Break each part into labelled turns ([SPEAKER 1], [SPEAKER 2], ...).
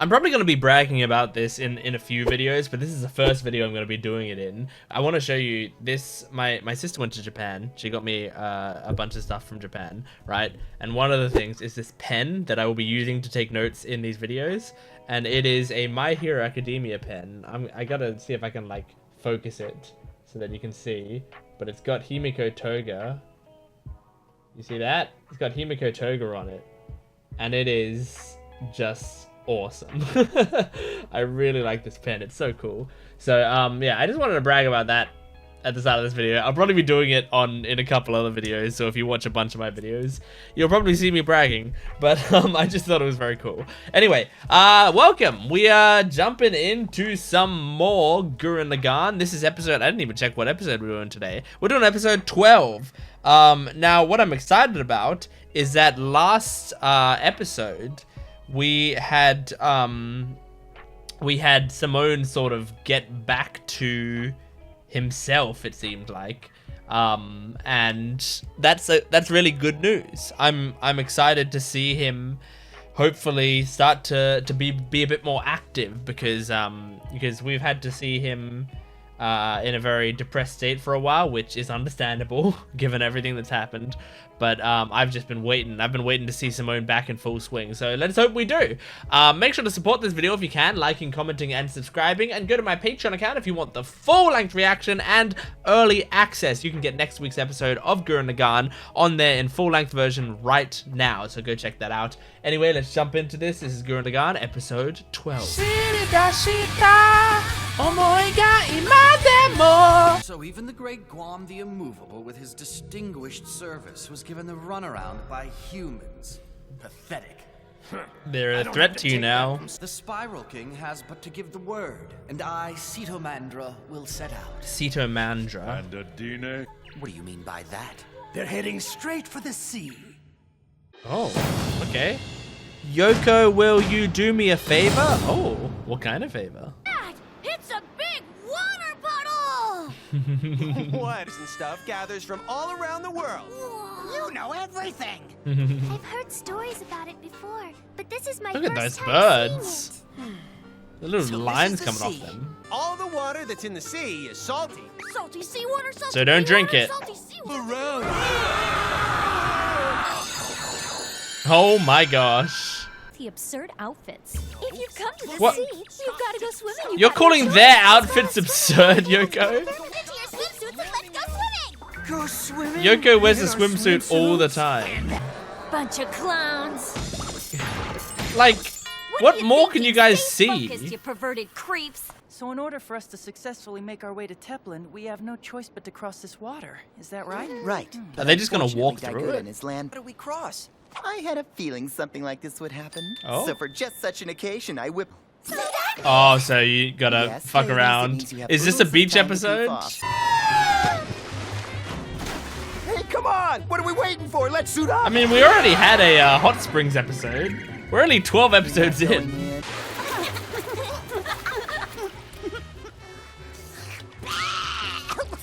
[SPEAKER 1] I'm probably going to be bragging about this in a few videos, but this is the first video I'm going to be doing it in. I want to show you this. My sister went to Japan. She got me a bunch of stuff from Japan, right? And one of the things is this pen that I will be using to take notes in these videos. And it is a My Hero Academia pen. I got to see if I can like focus it so that you can see. But it's got Himiko Toga. You see that? It's got Himiko Toga on it. And it is just awesome. I really like this pen. It's so cool. So yeah, I just wanted to brag about that at the start of this video. I'll probably be doing it in a couple other videos, so if you watch a bunch of my videos, you'll probably see me bragging, but I just thought it was very cool. Anyway, welcome. We are jumping into some more Gurren Lagann. This is episode, I didn't even check what episode we were doing today. We're doing episode 12. Now what I'm excited about is that last episode we had Simone sort of get back to himself, it seemed like, and that's really good news. I'm excited to see him hopefully start to be a bit more active, because we've had to see him in a very depressed state for a while, which is understandable given everything that's happened. But I've just been waiting. I've been waiting to see Simone back in full swing. So let's hope we do. Make sure to support this video if you can, liking, commenting, and subscribing. And go to my Patreon account if you want the full-length reaction and early access. You can get next week's episode of Gurren Lagann on there in full-length version right now. So go check that out. Anyway, let's jump into this. This is Gurren Lagann, episode 12.
[SPEAKER 2] So even the great Guam the Immovable, with his distinguished service, was given the runaround by humans. Pathetic.
[SPEAKER 1] They're a threat to you now.
[SPEAKER 2] The Spiral King has but to give the word, and I, Cetomandra, will set out.
[SPEAKER 1] Cetomandra.
[SPEAKER 3] And Adine?
[SPEAKER 2] What do you mean by that?
[SPEAKER 4] They're heading straight for the sea.
[SPEAKER 1] Oh, okay. Yoko, will you do me a favor? Oh, what kind of favor?
[SPEAKER 5] Dad, it's a big water puddle!
[SPEAKER 4] Waters and stuff gathers from all around the world.
[SPEAKER 5] Whoa.
[SPEAKER 4] You know everything.
[SPEAKER 5] I've heard stories about it before, but this is my
[SPEAKER 1] Look at
[SPEAKER 5] first
[SPEAKER 1] those
[SPEAKER 5] time
[SPEAKER 1] birds.
[SPEAKER 5] seeing it.
[SPEAKER 1] The little
[SPEAKER 4] So this
[SPEAKER 1] lines
[SPEAKER 4] is the
[SPEAKER 1] coming off
[SPEAKER 4] sea.
[SPEAKER 1] them.
[SPEAKER 4] All the water that's in the sea is salty.
[SPEAKER 5] Salty seawater, salty
[SPEAKER 1] So don't drink
[SPEAKER 5] seawater,
[SPEAKER 1] it.
[SPEAKER 5] salty seawater.
[SPEAKER 1] Oh my gosh.
[SPEAKER 5] The absurd outfits. If you've come to the
[SPEAKER 1] What?
[SPEAKER 5] sea, you've got to go swimming.
[SPEAKER 1] You're calling their outfits absurd, Yoko?
[SPEAKER 5] Into your swimsuits and let's go swimming!
[SPEAKER 4] Go swimming.
[SPEAKER 1] Yoko wears a swimsuit all the time.
[SPEAKER 5] Bunch of clowns.
[SPEAKER 1] Like, what
[SPEAKER 5] do you
[SPEAKER 1] more
[SPEAKER 5] think
[SPEAKER 1] can you
[SPEAKER 5] these
[SPEAKER 1] guys
[SPEAKER 5] space-focused,
[SPEAKER 1] see?
[SPEAKER 5] you perverted creeps.
[SPEAKER 6] So in order for us to successfully make our way to Teplin, we have no choice but to cross this water. Is that right?
[SPEAKER 7] Right.
[SPEAKER 1] Are they just gonna walk through it?
[SPEAKER 7] In his land.
[SPEAKER 4] How do we cross?
[SPEAKER 7] I had a feeling something like this would happen.
[SPEAKER 1] Oh.
[SPEAKER 7] So for just such an occasion, I whip.
[SPEAKER 1] Oh, so you gotta
[SPEAKER 7] Yes,
[SPEAKER 1] fuck
[SPEAKER 7] ladies, it
[SPEAKER 1] around.
[SPEAKER 7] means you have
[SPEAKER 1] Is this a
[SPEAKER 7] little
[SPEAKER 1] beach
[SPEAKER 7] time to goof
[SPEAKER 1] episode?
[SPEAKER 7] off.
[SPEAKER 4] Hey, come on! What are we waiting for? Let's suit up.
[SPEAKER 1] I mean, we already had a Hot Springs episode. We're only 12 episodes in.
[SPEAKER 7] Going in.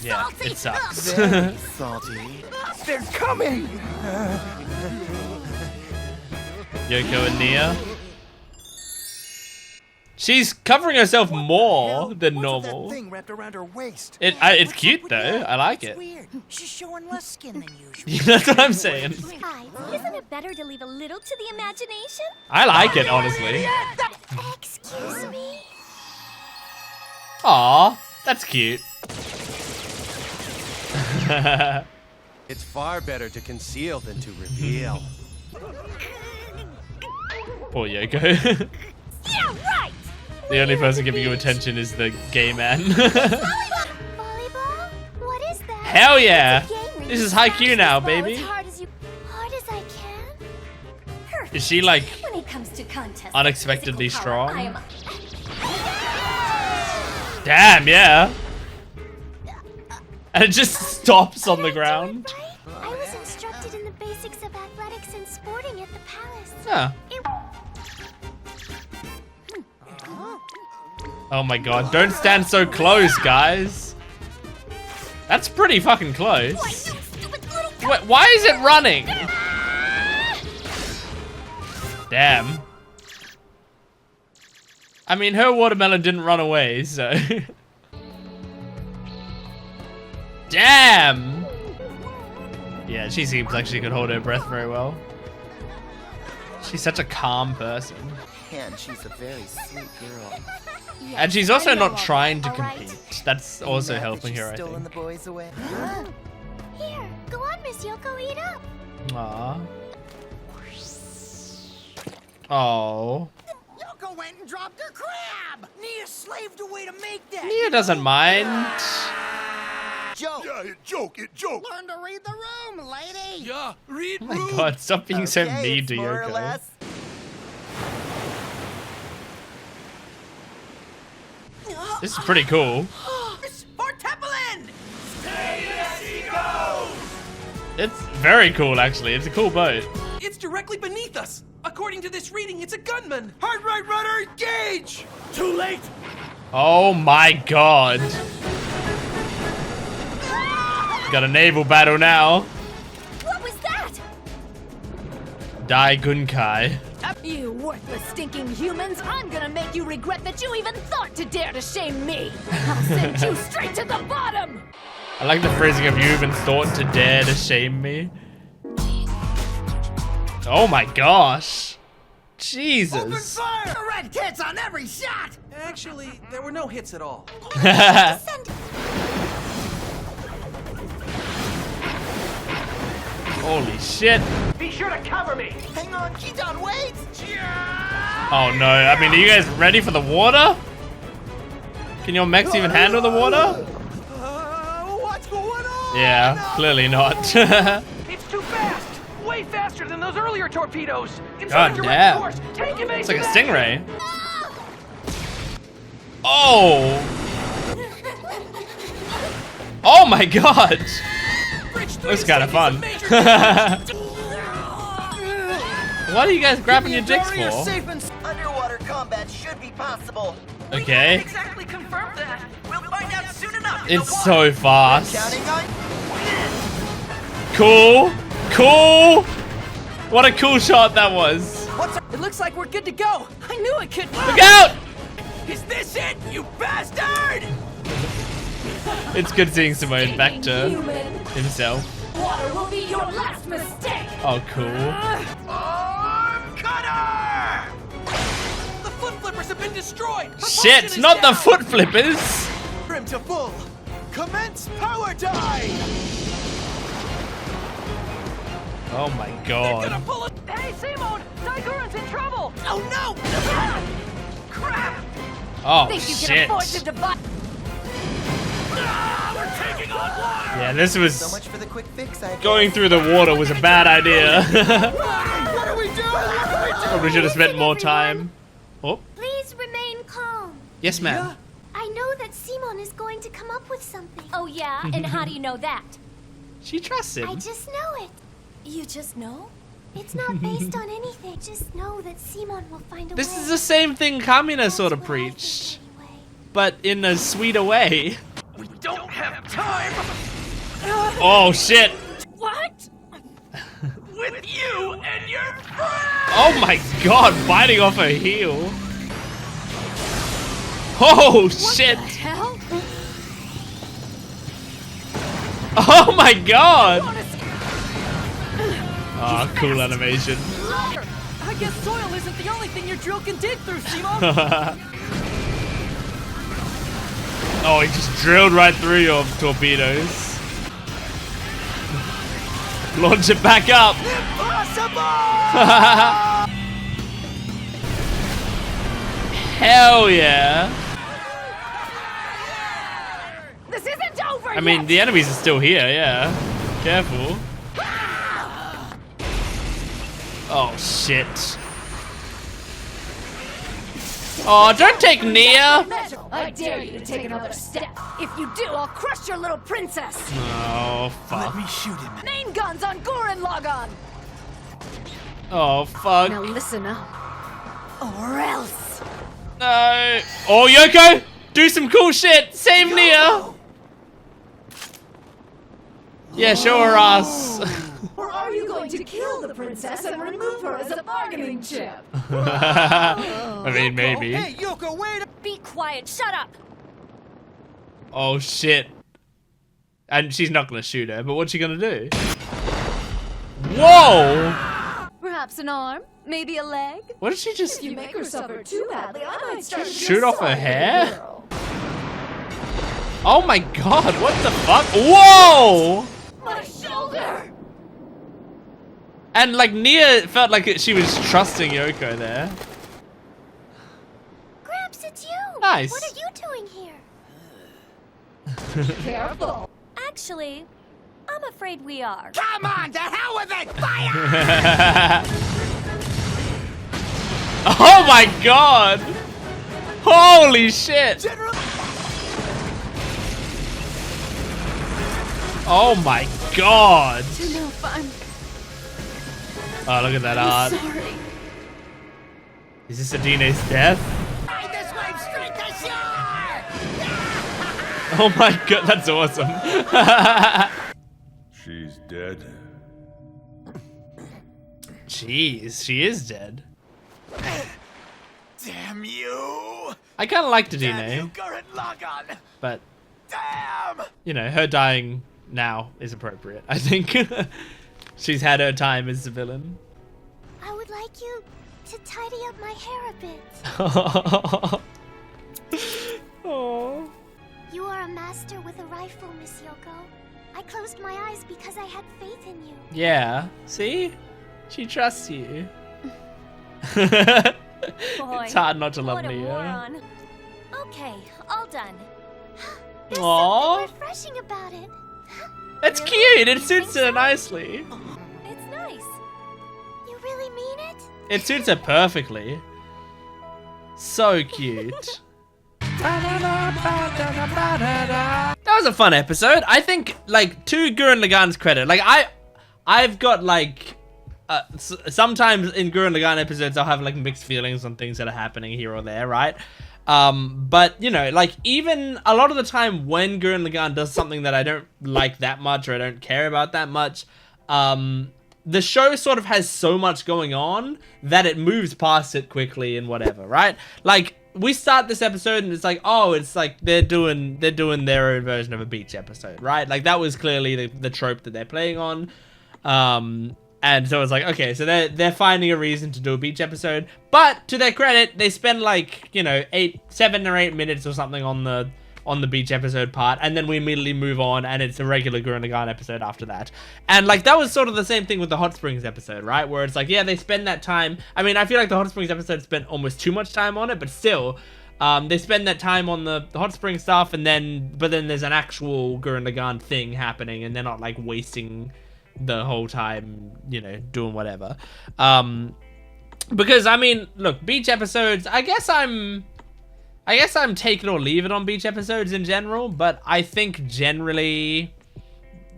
[SPEAKER 1] Yeah, it sucks.
[SPEAKER 7] Very salty.
[SPEAKER 4] They're coming.
[SPEAKER 1] Yoko and Nia. She's covering herself more than
[SPEAKER 4] What's
[SPEAKER 1] normal.
[SPEAKER 4] That thing wrapped around her waist.
[SPEAKER 1] It's cute though. I like it.
[SPEAKER 4] Weird. She's showing less skin than usual.
[SPEAKER 1] Yeah, that's what I'm saying.
[SPEAKER 5] Guys, isn't it better to leave a little to the imagination?
[SPEAKER 1] I like it, honestly.
[SPEAKER 5] Excuse me?
[SPEAKER 1] Aw, that's cute.
[SPEAKER 4] It's far better to conceal than to reveal.
[SPEAKER 1] Poor Yoko.
[SPEAKER 5] Yeah, right!
[SPEAKER 1] The only person giving you attention is the gay man.
[SPEAKER 5] Volleyball? What is that?
[SPEAKER 1] Hell yeah!
[SPEAKER 5] It's a game where
[SPEAKER 1] This
[SPEAKER 5] you
[SPEAKER 1] is high
[SPEAKER 5] smash
[SPEAKER 1] Q
[SPEAKER 5] this
[SPEAKER 1] now,
[SPEAKER 5] ball
[SPEAKER 1] baby.
[SPEAKER 5] As hard as I can. Perfect.
[SPEAKER 1] Is she like
[SPEAKER 5] When it comes to contests,
[SPEAKER 1] unexpectedly
[SPEAKER 5] physical power,
[SPEAKER 1] strong?
[SPEAKER 5] I am
[SPEAKER 1] Damn, yeah. And it just stops on the ground.
[SPEAKER 5] I was instructed in the basics of athletics and sporting at the palace.
[SPEAKER 1] Huh.
[SPEAKER 5] It-
[SPEAKER 1] Oh my god, don't stand so close, guys. That's pretty fucking close.
[SPEAKER 5] Why, you stupid little
[SPEAKER 1] Wait, why is it running? Damn. I mean, her watermelon didn't run away, so. Damn! Yeah, she seems like she could hold her breath very well. She's such a calm person.
[SPEAKER 7] And she's a very sweet girl.
[SPEAKER 1] And she's also
[SPEAKER 5] I know
[SPEAKER 1] not
[SPEAKER 5] all
[SPEAKER 1] trying
[SPEAKER 5] that,
[SPEAKER 1] to
[SPEAKER 5] all right?
[SPEAKER 1] compete. That's also
[SPEAKER 7] Mad that
[SPEAKER 1] helping
[SPEAKER 7] she's
[SPEAKER 1] her, I
[SPEAKER 7] stolen
[SPEAKER 1] think.
[SPEAKER 7] the boys away.
[SPEAKER 5] Here, go on, Miss Yoko, eat up.
[SPEAKER 1] Aww. Oh.
[SPEAKER 2] Yoko went and dropped her crab! Nia slaved away to make that!
[SPEAKER 1] Nia doesn't mind.
[SPEAKER 7] Joe!
[SPEAKER 4] Yeah, it joke.
[SPEAKER 2] Learn to read the room, lady!
[SPEAKER 4] Yeah, read
[SPEAKER 1] Oh my god, stop being so
[SPEAKER 7] Okay,
[SPEAKER 1] mean
[SPEAKER 7] it's
[SPEAKER 1] to
[SPEAKER 7] more or
[SPEAKER 1] Yoko.
[SPEAKER 7] less.
[SPEAKER 1] This is pretty cool.
[SPEAKER 2] For Tepelin!
[SPEAKER 1] It's very cool, actually. It's a cool boat.
[SPEAKER 3] It's directly beneath us. According to this reading, it's a gunman. Hard right rudder, engage! Too late.
[SPEAKER 1] Oh my god. Got a naval battle now.
[SPEAKER 5] What was that?
[SPEAKER 1] Dai-gunzan.
[SPEAKER 8] You worthless, stinking humans! I'm gonna make you regret that you even thought to dare to shame me! I'll send you straight to the bottom!
[SPEAKER 1] I like the phrasing of you even thought to dare to shame me. Oh my gosh. Jesus.
[SPEAKER 2] Fire! Red hits on every shot!
[SPEAKER 3] Actually, there were no hits at all.
[SPEAKER 1] Holy shit.
[SPEAKER 3] Be sure to cover me.
[SPEAKER 2] Hang on, she's on weights!
[SPEAKER 1] Oh no, I mean, are you guys ready for the water? Can your mechs even handle the water?
[SPEAKER 2] What's going on?
[SPEAKER 1] Yeah, clearly not.
[SPEAKER 3] It's too fast. Way faster than those earlier torpedoes. It's
[SPEAKER 1] God
[SPEAKER 3] on a direct
[SPEAKER 1] damn.
[SPEAKER 3] course. Take evasive
[SPEAKER 1] It's like a
[SPEAKER 3] action.
[SPEAKER 1] stingray. Oh! Oh my god!
[SPEAKER 3] Bridge 3
[SPEAKER 1] Looks kind of
[SPEAKER 3] taking some
[SPEAKER 1] fun.
[SPEAKER 3] major damage.
[SPEAKER 1] What are you guys grabbing your dicks for?
[SPEAKER 7] Underwater combat should be possible.
[SPEAKER 1] Okay.
[SPEAKER 6] Exactly confirm that. We'll find out soon enough.
[SPEAKER 1] It's so fast.
[SPEAKER 7] Counting on
[SPEAKER 1] Cool. Cool. What a cool shot that was.
[SPEAKER 6] It looks like we're good to go. I knew it could.
[SPEAKER 1] Look out!
[SPEAKER 3] Is this it, you bastard?
[SPEAKER 1] It's good seeing Simone back to
[SPEAKER 8] Human!
[SPEAKER 1] himself.
[SPEAKER 8] Water will be your last mistake!
[SPEAKER 1] Oh, cool.
[SPEAKER 3] Arm cutter! The foot flippers have been destroyed. Propulsion
[SPEAKER 1] Shit,
[SPEAKER 3] is
[SPEAKER 1] not the
[SPEAKER 3] down.
[SPEAKER 1] foot flippers.
[SPEAKER 2] Trim to full! Commence power dive!
[SPEAKER 1] Oh my
[SPEAKER 3] Gonna
[SPEAKER 1] god.
[SPEAKER 3] pull it.
[SPEAKER 6] Hey, Simone! dai-gunzan's in trouble!
[SPEAKER 3] Oh no! Crap!
[SPEAKER 1] Oh
[SPEAKER 8] Think you can
[SPEAKER 1] shit.
[SPEAKER 8] afford to divide?
[SPEAKER 3] We're taking on water!
[SPEAKER 1] Yeah, this
[SPEAKER 7] so
[SPEAKER 1] was
[SPEAKER 7] much for the quick fix. I
[SPEAKER 1] going through the water was a bad idea.
[SPEAKER 2] What are we doing?
[SPEAKER 1] Probably should have spent more time. Oh,
[SPEAKER 5] Please remain calm.
[SPEAKER 1] yes, ma'am.
[SPEAKER 5] I know that Simon is going to come up with something.
[SPEAKER 8] Oh yeah? And how do you know that?
[SPEAKER 1] She trusts
[SPEAKER 5] I
[SPEAKER 1] him.
[SPEAKER 5] just know it.
[SPEAKER 8] You just know?
[SPEAKER 5] It's not based on anything. Just know that Simon will find a way.
[SPEAKER 1] This is the same thing Kamina
[SPEAKER 5] That's
[SPEAKER 1] sort of
[SPEAKER 5] what I think
[SPEAKER 1] preached,
[SPEAKER 5] anyway.
[SPEAKER 1] but in a sweeter way.
[SPEAKER 3] We don't have time
[SPEAKER 1] Oh shit.
[SPEAKER 8] What?
[SPEAKER 3] with you and your friends!
[SPEAKER 1] Oh my god, biting off her heel. Oh shit.
[SPEAKER 8] Hell?
[SPEAKER 1] Oh my god. Oh, cool animation.
[SPEAKER 6] I guess soil isn't the only thing your drill can dig through, Simone.
[SPEAKER 1] Oh, he just drilled right through your torpedoes. Launch it back up. Hell yeah.
[SPEAKER 8] This isn't over
[SPEAKER 1] I mean,
[SPEAKER 8] yet.
[SPEAKER 1] the enemies are still here, yeah. Careful. Oh, shit. Oh, don't take Nia.
[SPEAKER 8] I dare you to take another step. If you do, I'll crush your little princess.
[SPEAKER 1] Oh, fuck.
[SPEAKER 2] shoot him.
[SPEAKER 8] Main guns on Gurren Lagann.
[SPEAKER 1] Oh, fuck.
[SPEAKER 8] Now listen up, or else.
[SPEAKER 1] No. Oh, Yoko, do some cool shit. Save Nia. Yeah, show her ass.
[SPEAKER 8] Or are you going to kill the princess and remove her as a bargaining chip?
[SPEAKER 1] I mean, maybe.
[SPEAKER 3] Hey, Yoko, wait!
[SPEAKER 8] Be quiet, shut up!
[SPEAKER 1] Oh shit. And she's not gonna shoot her, but what's she gonna do? Whoa!
[SPEAKER 8] Perhaps an arm? Maybe a leg?
[SPEAKER 1] What did she just
[SPEAKER 8] If you make her suffer too badly, I might start to
[SPEAKER 1] shoot
[SPEAKER 8] feel
[SPEAKER 1] off her
[SPEAKER 8] sorry for the
[SPEAKER 1] hair?
[SPEAKER 8] girl.
[SPEAKER 1] Oh my god, what the fuck? Whoa!
[SPEAKER 8] My shoulder!
[SPEAKER 1] And like Nia felt like she was trusting Yoko there.
[SPEAKER 5] Gramps, it's you!
[SPEAKER 1] Nice.
[SPEAKER 5] What are you doing here?
[SPEAKER 8] Careful!
[SPEAKER 5] Actually, I'm afraid we are.
[SPEAKER 3] Come on, to hell with it! Fire!
[SPEAKER 1] Oh my god! Holy shit!
[SPEAKER 3] General!
[SPEAKER 1] Oh my god!
[SPEAKER 8] Enough, I'm
[SPEAKER 1] Oh, look at that art.
[SPEAKER 8] sorry.
[SPEAKER 1] Is this Adine's death?
[SPEAKER 3] Ride this wave straight to shore!
[SPEAKER 1] Oh my god, that's awesome.
[SPEAKER 9] She's dead.
[SPEAKER 1] Jeez, she is dead.
[SPEAKER 3] Damn you!
[SPEAKER 1] I kind of liked
[SPEAKER 3] Damn you,
[SPEAKER 1] Adine,
[SPEAKER 3] Gurren Lagann!
[SPEAKER 1] but,
[SPEAKER 3] Damn!
[SPEAKER 1] you know, her dying now is appropriate, I think. She's had her time as the villain.
[SPEAKER 5] I would like you to tidy up my hair a bit.
[SPEAKER 1] Oh.
[SPEAKER 5] You are a master with a rifle, Miss Yoko. I closed my eyes because I had faith in you.
[SPEAKER 1] Yeah, see? She trusts you.
[SPEAKER 5] Boy,
[SPEAKER 1] It's hard not to love
[SPEAKER 5] what a
[SPEAKER 1] Nia.
[SPEAKER 5] moron. Okay, all done. There's
[SPEAKER 1] Aw.
[SPEAKER 5] something refreshing about it.
[SPEAKER 1] It's cute, it suits her nicely.
[SPEAKER 5] It's nice. You really mean it?
[SPEAKER 1] It suits her perfectly. So cute. That was a fun episode. I think, like, to Gurren Lagann's credit, like, I've got, like, sometimes in Gurren Lagann episodes, I'll have, like, mixed feelings on things that are happening here or there, right? But, you know, like, even a lot of the time when Gurren Lagann does something that I don't like that much or I don't care about that much, the show sort of has so much going on that it moves past it quickly and whatever, right? Like, we start this episode and it's like, oh, it's like they're doing their own version of a beach episode, right? Like, that was clearly the trope that they're playing on. And so it's like, okay, so they're finding a reason to do a beach episode. But to their credit, they spend like, you know, 7 or 8 minutes or something on the beach episode part, and then we immediately move on, and it's a regular Gurren Lagann episode after that. And like, that was sort of the same thing with the Hot Springs episode, right? Where it's like, yeah, they spend that time. I mean, I feel like the Hot Springs episode spent almost too much time on it, but still, they spend that time on the Hot Springs stuff, but then there's an actual Gurren Lagann thing happening, and they're not like wasting the whole time, you know, doing whatever. Because I mean, look, beach episodes, I guess I'm take it or leave it on beach episodes in general, but I think generally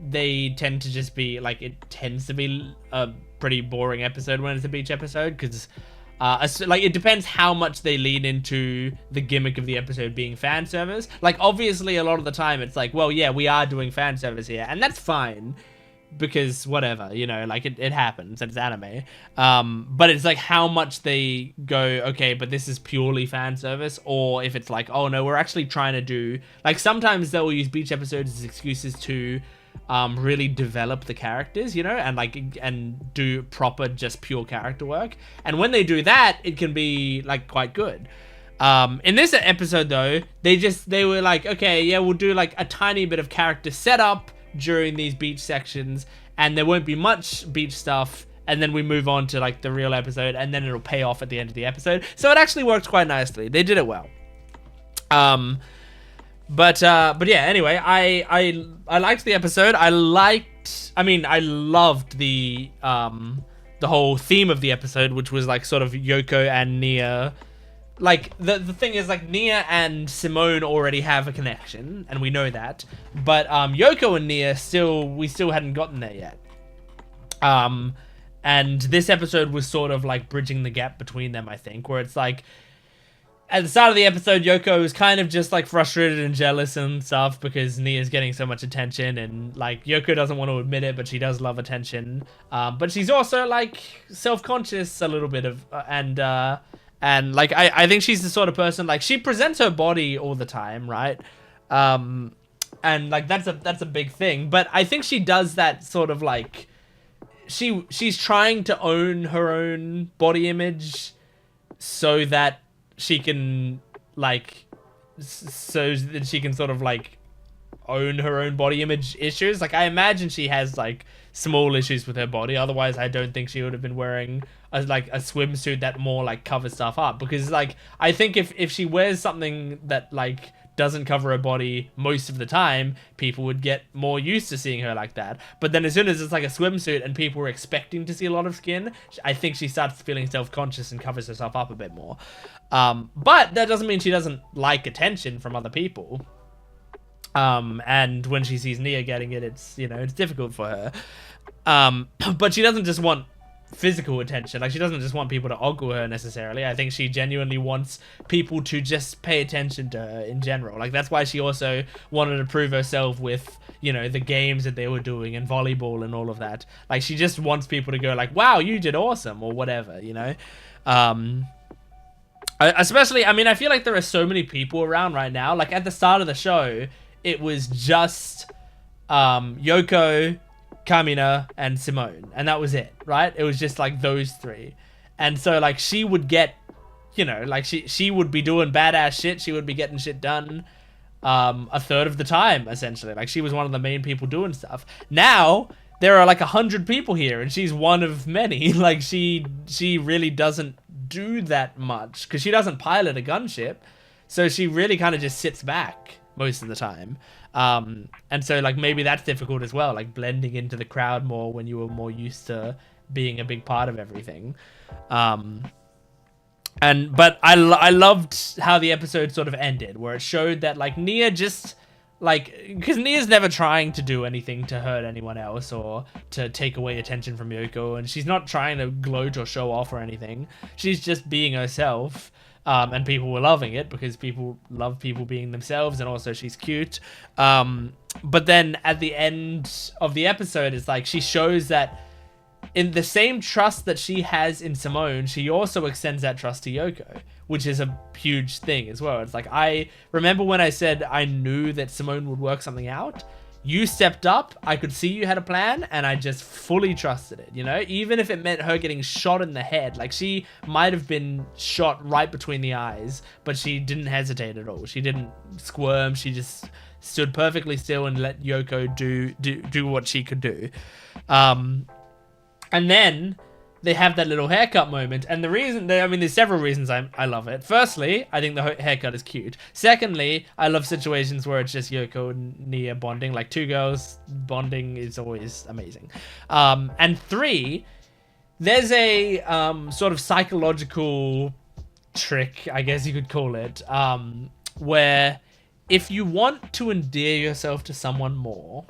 [SPEAKER 1] they tend to just be like, it tends to be a pretty boring episode when it's a beach episode, because like, it depends how much they lean into the gimmick of the episode being fan service. Like, obviously a lot of the time it's like, well, yeah, we are doing fan service here, and that's fine, because whatever, you know, like, it happens, it's anime. But it's like how much they go, okay, but this is purely fan service, or if it's like, oh no, we're actually trying to do, like, sometimes they'll use beach episodes as excuses to really develop the characters, you know, and do proper, just pure character work. And when they do that, it can be like quite good. In this episode though, they were like, okay, yeah, we'll do like a tiny bit of character setup during these beach sections, and there won't be much beach stuff, and then we move on to like the real episode, and then it'll pay off at the end of the episode. So it actually works quite nicely. They did it well. But yeah, anyway, I liked the episode. I loved the whole theme of the episode, which was like sort of Yoko and Nia. Like, the thing is, like, Nia and Simone already have a connection, and we know that. But Yoko and Nia we still hadn't gotten there yet. And this episode was sort of like bridging the gap between them, I think, where it's like, at the start of the episode, Yoko is kind of just like frustrated and jealous and stuff because Nia's getting so much attention, and like Yoko doesn't want to admit it, but she does love attention. But she's also like self-conscious a little bit of, and like I think she's the sort of person, like she presents her body all the time, right? And like that's a big thing, but I think she does that sort of like she's trying to own her own body image so that she can like so that she can sort of like own her own body image issues. Like I imagine she has like small issues with her body, otherwise I don't think she would have been wearing a swimsuit that more like covers stuff up, because like I think if she wears something that like doesn't cover her body most of the time, people would get more used to seeing her like that. But then as soon as it's like a swimsuit and people are expecting to see a lot of skin, I think she starts feeling self-conscious and covers herself up a bit more. But that doesn't mean she doesn't like attention from other people. And when she sees Nia getting it, it's, you know, it's difficult for her. But she doesn't just want physical attention. Like she doesn't just want people to ogle her necessarily. I think she genuinely wants people to just pay attention to her in general. Like that's why she also wanted to prove herself with, you know, the games that they were doing and volleyball and all of that. Like she just wants people to go like, wow, you did awesome, or whatever, you know. Especially, I mean, I feel like there are so many people around right now. Like at the start of the show, it was just Yoko, Kamina, and Simone, and that was it, right? It was just like those three. And so like she would get, you know, like she would be doing badass shit, she would be getting shit done a third of the time, essentially. Like she was one of the main people doing stuff. Now there are like 100 people here and she's one of many. Like she really doesn't do that much because she doesn't pilot a gunship, so she really kind of just sits back most of the time. And so like maybe that's difficult as well, like blending into the crowd more when you were more used to being a big part of everything. But I loved how the episode sort of ended, where it showed that like Nia just like, because Nia's never trying to do anything to hurt anyone else or to take away attention from Yoko, and she's not trying to gloat or show off or anything. She's just being herself. And people were loving it because people love people being themselves, and also she's cute. But then at the end of the episode, it's like she shows that in the same trust that she has in Simone, she also extends that trust to Yoko, which is a huge thing as well. It's like, I remember when I said I knew that Simone would work something out. You stepped up, I could see you had a plan, and I just fully trusted it, you know? Even if it meant her getting shot in the head. Like, she might have been shot right between the eyes, but she didn't hesitate at all. She didn't squirm, she just stood perfectly still and let Yoko do what she could do. And then they have that little haircut moment, and the reason, I mean, there's several reasons I love it. Firstly, I think the haircut is cute. Secondly, I love situations where it's just Yoko and Nia bonding. Like, two girls bonding is always amazing. And three, there's a sort of psychological trick, I guess you could call it, where if you want to endear yourself to someone more,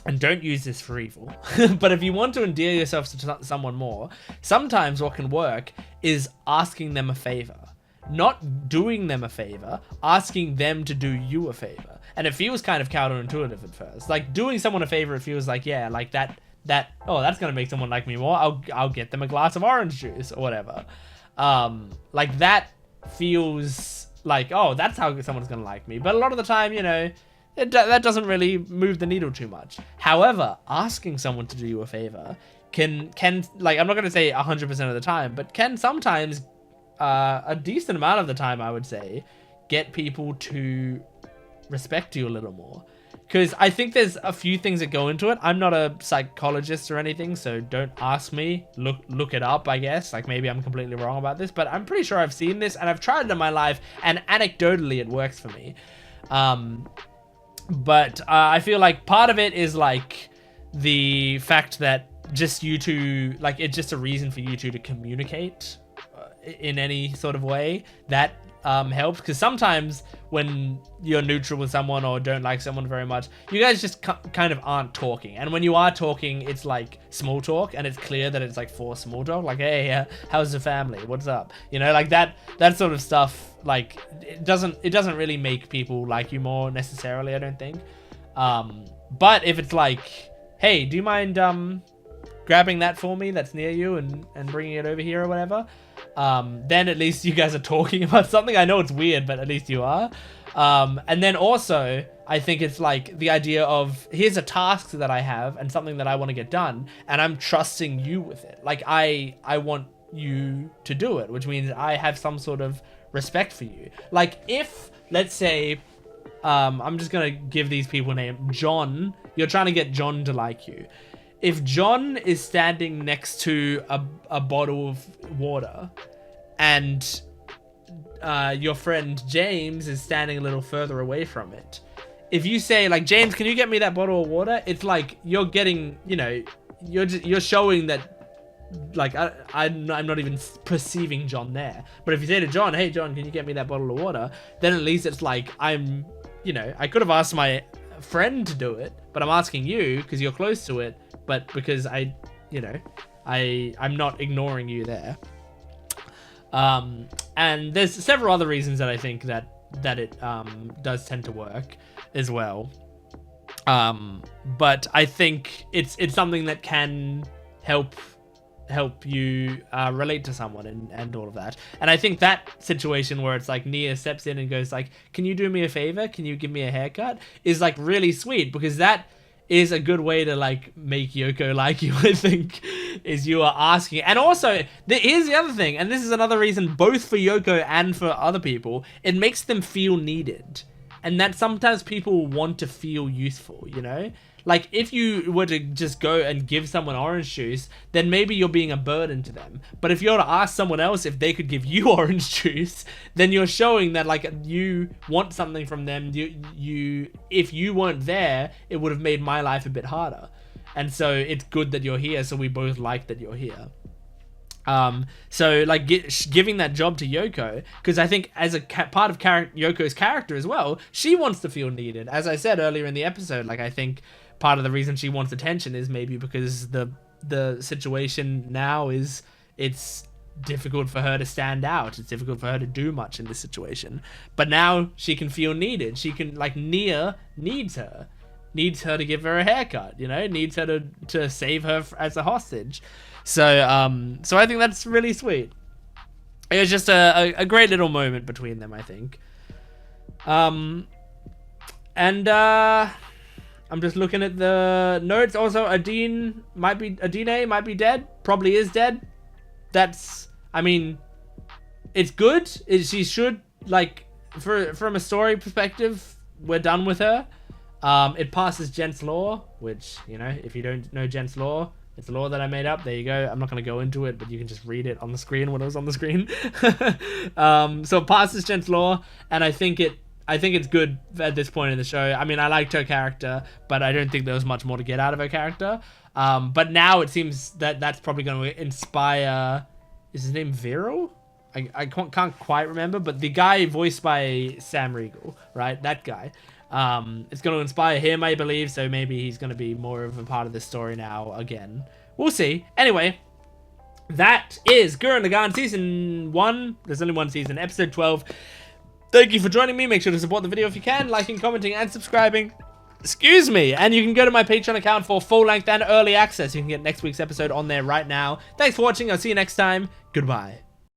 [SPEAKER 1] and don't use this for evil, but if you want to endear yourself to someone more, sometimes what can work is asking them a favor. Not doing them a favor, asking them to do you a favor. And it feels kind of counterintuitive at first. Like, doing someone a favor, it feels like, yeah, like that, oh, that's gonna make someone like me more. I'll get them a glass of orange juice or whatever. Like, that feels like, oh, that's how someone's gonna like me. But a lot of the time, you know, that doesn't really move the needle too much. However, asking someone to do you a favor can like, I'm not going to say 100% of the time, but can sometimes, a decent amount of the time, I would say, get people to respect you a little more. Because I think there's a few things that go into it. I'm not a psychologist or anything, so don't ask me. Look it up, I guess. Like, maybe I'm completely wrong about this, but I'm pretty sure I've seen this, and I've tried it in my life, and anecdotally, it works for me. But I feel like part of it is like the fact that just you two, like, it's just a reason for you two to communicate in any sort of way. That helps, because sometimes when you're neutral with someone or don't like someone very much, you guys just kind of aren't talking. And when you are talking, it's like small talk, and it's clear that it's like for small talk, like, hey, how's the family? What's up? You know, like that sort of stuff. Like it doesn't really make people like you more necessarily, I don't think. But if it's like, hey, do you mind grabbing that for me that's near you and bringing it over here or whatever, then at least you guys are talking about something. I know it's weird, but at least you are. And then also, I think it's like the idea of, here's a task that I have and something that I want to get done, and I'm trusting you with it. Like I want you to do it, which means I have some sort of respect for you. Like if, let's say, I'm just gonna give these people a name, John, you're trying to get John to like you. If John is standing next to a bottle of water, and your friend James is standing a little further away from it, if you say like, James, can you get me that bottle of water? It's like you're getting, you know, you're showing that, like, I'm not even perceiving John there. But if you say to John, hey John, can you get me that bottle of water? Then at least it's like, I'm, you know, I could have asked my friend to do it, but I'm asking you because you're close to it, but because I'm not ignoring you there. And there's several other reasons that I think that it does tend to work as well. But I think it's something that can help you relate to someone and all of that. And I think that situation where it's like Nia steps in and goes like, can you do me a favor? Can you give me a haircut? Is like really sweet, because that is a good way to like make Yoko like you, I think, is you are asking. And also, here's the other thing, and this is another reason, both for Yoko and for other people, it makes them feel needed. And that sometimes people want to feel useful, you know? Like, if you were to just go and give someone orange juice, then maybe you're being a burden to them. But if you're to ask someone else if they could give you orange juice, then you're showing that, like, you want something from them. If you weren't there, it would have made my life a bit harder. And so it's good that you're here, so we both like that you're here. So like giving that job to Yoko, because I think as a part of Yoko's character as well, she wants to feel needed. As I said earlier in the episode, like I think part of the reason she wants attention is maybe because the situation now is, it's difficult for her to stand out. It's difficult for her to do much in this situation. But now she can feel needed. She can, like, Nia needs her to give her a haircut, you know, needs her to save her as a hostage. So I think that's really sweet. It was just a great little moment between them, I think. I'm just looking at the notes. Also, Adine might be dead. Probably is dead. That's, I mean, it's good. She should, like, from a story perspective, we're done with her. It passes Jent's law, which, you know, if you don't know Jent's law, it's a law that I made up. There you go. I'm not going to go into it, but you can just read it on the screen when it was on the screen. So it passes Jent's law, and I think it's good at this point in the show. I mean, I liked her character, but I don't think there was much more to get out of her character. But now it seems that that's probably going to inspire... Is his name Viral? I can't quite remember, but the guy voiced by Sam Riegel, right? That guy. It's going to inspire him, I believe, so maybe he's going to be more of a part of the story now again. We'll see. Anyway, that is Gurren Lagann Season 1. There's only one season, Episode 12. Thank you for joining me. Make sure to support the video if you can, liking, commenting, and subscribing. Excuse me. And you can go to my Patreon account for full-length and early access. You can get next week's episode on there right now. Thanks for watching. I'll see you next time. Goodbye.